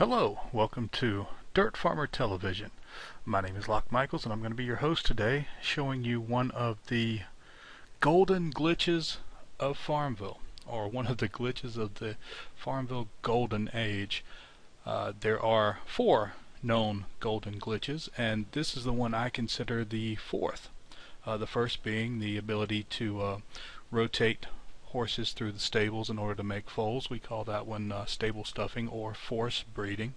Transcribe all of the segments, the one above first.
Hello, welcome to Dirt Farmer Television. My name is Locke Michaels and I'm going to be your host today, showing you one of the golden glitches of Farmville, or one of the glitches of the Farmville Golden Age. There are 4 known golden glitches, and this is the one I consider the 4th. The first being the ability to rotate horses through the stables in order to make foals. We call that one stable stuffing or force breeding.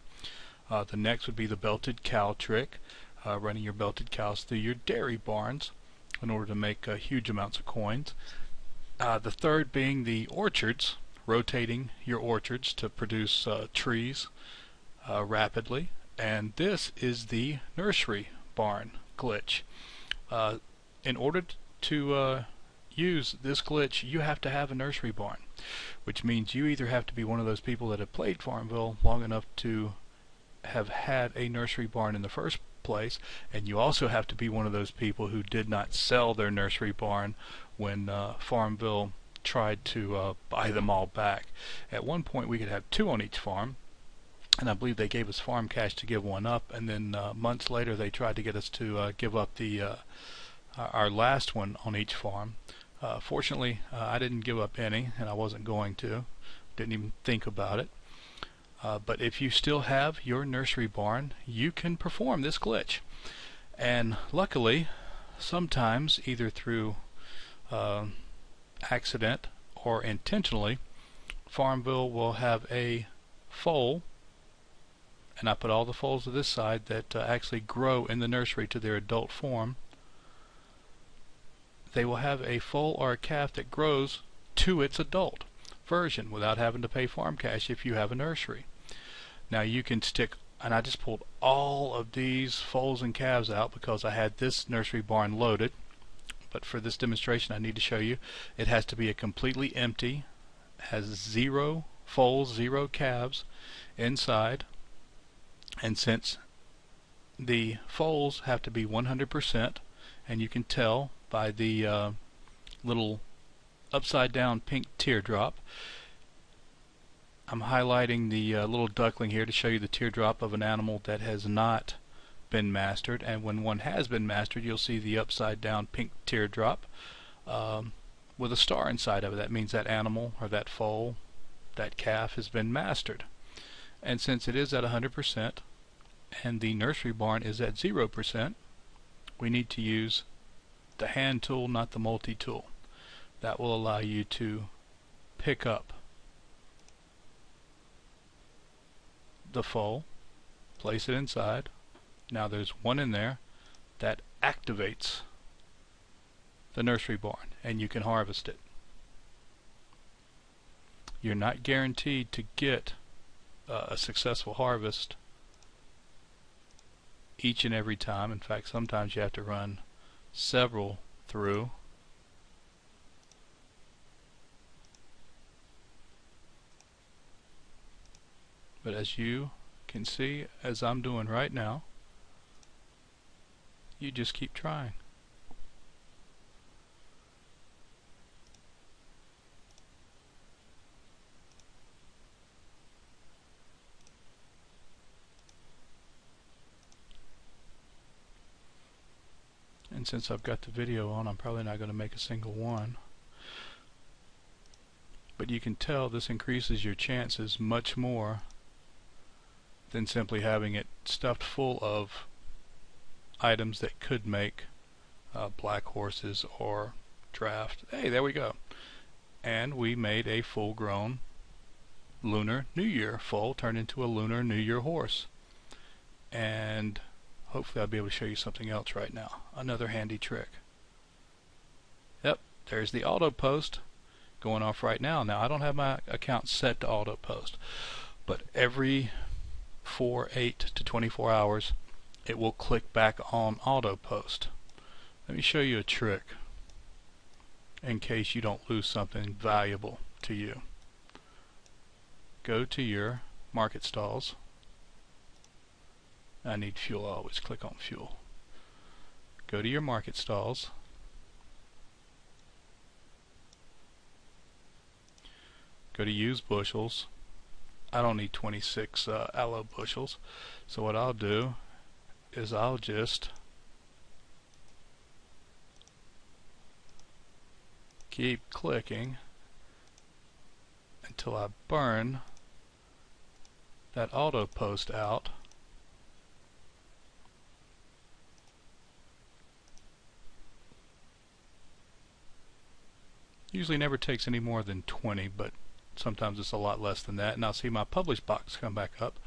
The next would be the belted cow trick, running your belted cows through your dairy barns in order to make huge amounts of coins. The third being the orchards, rotating your orchards to produce trees rapidly. And this is the nursery barn glitch. In order to use this glitch, you have to have a nursery barn, which means you either have to be one of those people that have played Farmville long enough to have had a nursery barn in the first place, and you also have to be one of those people who did not sell their nursery barn when Farmville tried to buy them all back. At one point we could have 2 on each farm, and I believe they gave us farm cash to give one up, and then months later they tried to get us to give up the our last one on each farm. Fortunately, I didn't give up any, and I wasn't going to. Didn't even think about it. But if you still have your nursery barn, you can perform this glitch. And luckily, sometimes, either through accident or intentionally, Farmville will have a foal, and I put all the foals to this side, that actually grow in the nursery to their adult form. They will have a foal or a calf that grows to its adult version without having to pay farm cash if you have a nursery. Now you can stick, and I just pulled all of these foals and calves out because I had this nursery barn loaded, but for this demonstration I need to show you it has to be a completely empty, has 0 foals, 0 calves inside, and since the foals have to be 100%, and you can tell by the little upside down pink teardrop. I'm highlighting the little duckling here to show you the teardrop of an animal that has not been mastered, and when one has been mastered you'll see the upside down pink teardrop with a star inside of it. That means that animal, or that foal, that calf, has been mastered. And since it is at 100% and the nursery barn is at 0%, we need to use the hand tool, not the multi-tool. That will allow you to pick up the foal, place it inside. Now there's one in there that activates the nursery barn, and you can harvest it. You're not guaranteed to get a successful harvest each and every time. In fact, sometimes you have to run several through. But as you can see, as I'm doing right now, you just keep trying. And since I've got the video on, I'm probably not going to make a single one. But you can tell this increases your chances much more than simply having it stuffed full of items that could make black horses or draft. Hey, there we go. And we made a full-grown Lunar New Year foal turn into a Lunar New Year horse. And hopefully I'll be able to show you something else right now. Another handy trick. Yep, there's the auto post going off right now. Now I don't have my account set to auto post, but every 4, 8 to 24 hours it will click back on auto post. Let me show you a trick in case you don't lose something valuable to you. Go to your market stalls. I need fuel. I always click on fuel. Go to your market stalls. Go to use bushels. I don't need 26 aloe bushels. So what I'll do is I'll just keep clicking until I burn that auto post out. Usually never takes any more than 20, but sometimes it's a lot less than that. And I'll see my publish box come back up.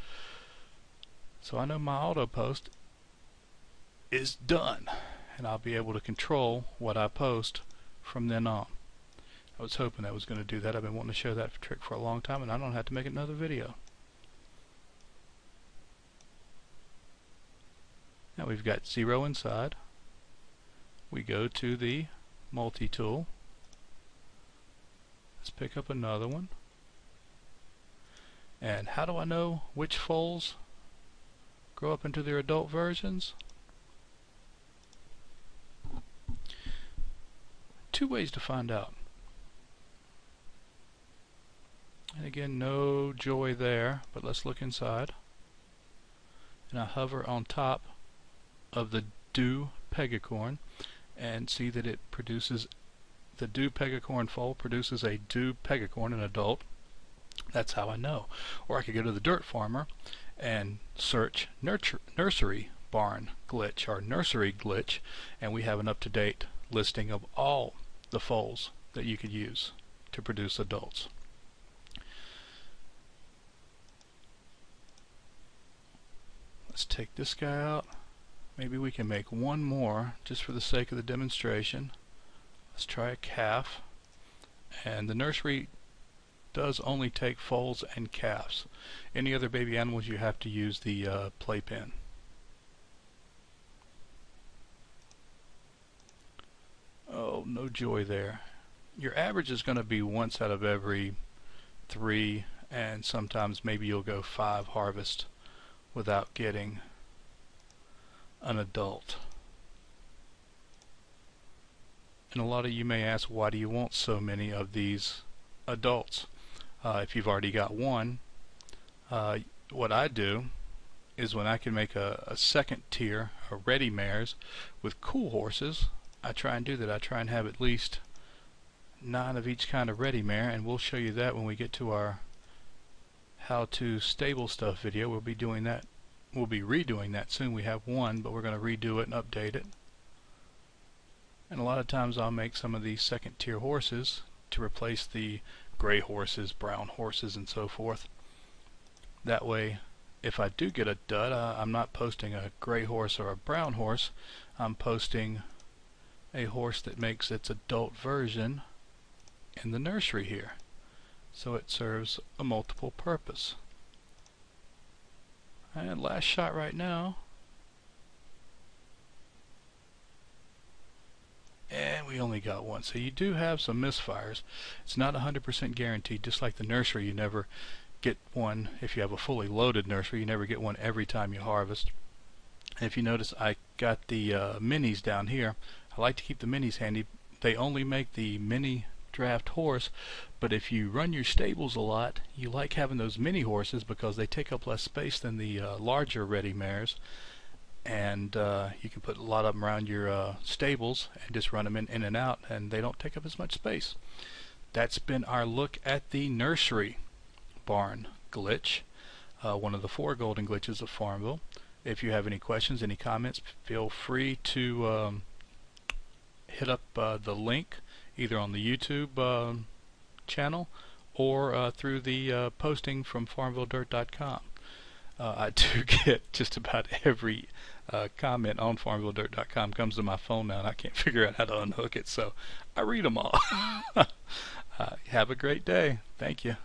So I know my auto post is done, and I'll be able to control what I post from then on. I was hoping that was going to do that. I've been wanting to show that trick for a long time, and I don't have to make another video. Now we've got 0 inside. We go to the multi-tool. Let's pick up another one. And how do I know which foals grow up into their adult versions? Two ways to find out. And again, no joy there, but let's look inside. And I hover on top of the dew pegacorn and see that it produces, the dew pegacorn foal produces a dew pegacorn, an adult. That's how I know. Or I could go to the Dirt Farmer and search Nursery Barn glitch or Nursery glitch, and we have an up-to-date listing of all the foals that you could use to produce adults. Let's take this guy out. Maybe we can make one more just for the sake of the demonstration. Let's try a calf. And the nursery does only take foals and calves. Any other baby animals, you have to use the playpen. Oh, no joy there. Your average is going to be once out of every 3, and sometimes maybe you'll go 5 harvests without getting an adult. And a lot of you may ask, why do you want so many of these adults? If you've already got one, what I do is when I can make a second tier of ready mares with cool horses, I try and do that. I try and have at least 9 of each kind of ready mare, and we'll show you that when we get to our how to stable stuff video. We'll be doing that. We'll be redoing that soon. We have one, but we're going to redo it and update it. And a lot of times I'll make some of these second tier horses to replace the gray horses, brown horses, and so forth. That way, if I do get a dud, I'm not posting a gray horse or a brown horse. I'm posting a horse that makes its adult version in the nursery here. So it serves a multiple purpose. And last shot right now. And we only got one. So you do have some misfires. It's not 100% guaranteed. Just like the nursery, you never get one. If you have a fully loaded nursery, you never get one every time you harvest. And if you notice, I got the minis down here. I like to keep the minis handy. They only make the mini draft horse, but if you run your stables a lot, you like having those mini horses because they take up less space than the larger ready mares, and you can put a lot of them around your stables and just run them in and out, and they don't take up as much space. That's been our look at the Nursery Barn glitch, one of the 4 golden glitches of Farmville. If you have any questions, any comments, feel free to hit up the link either on the YouTube channel or through the posting from FarmvilleDirt.com. I do get just about every comment on FarmvilleDirt.com comes to my phone now, and I can't figure out how to unhook it, so I read them all. Have a great day. Thank you.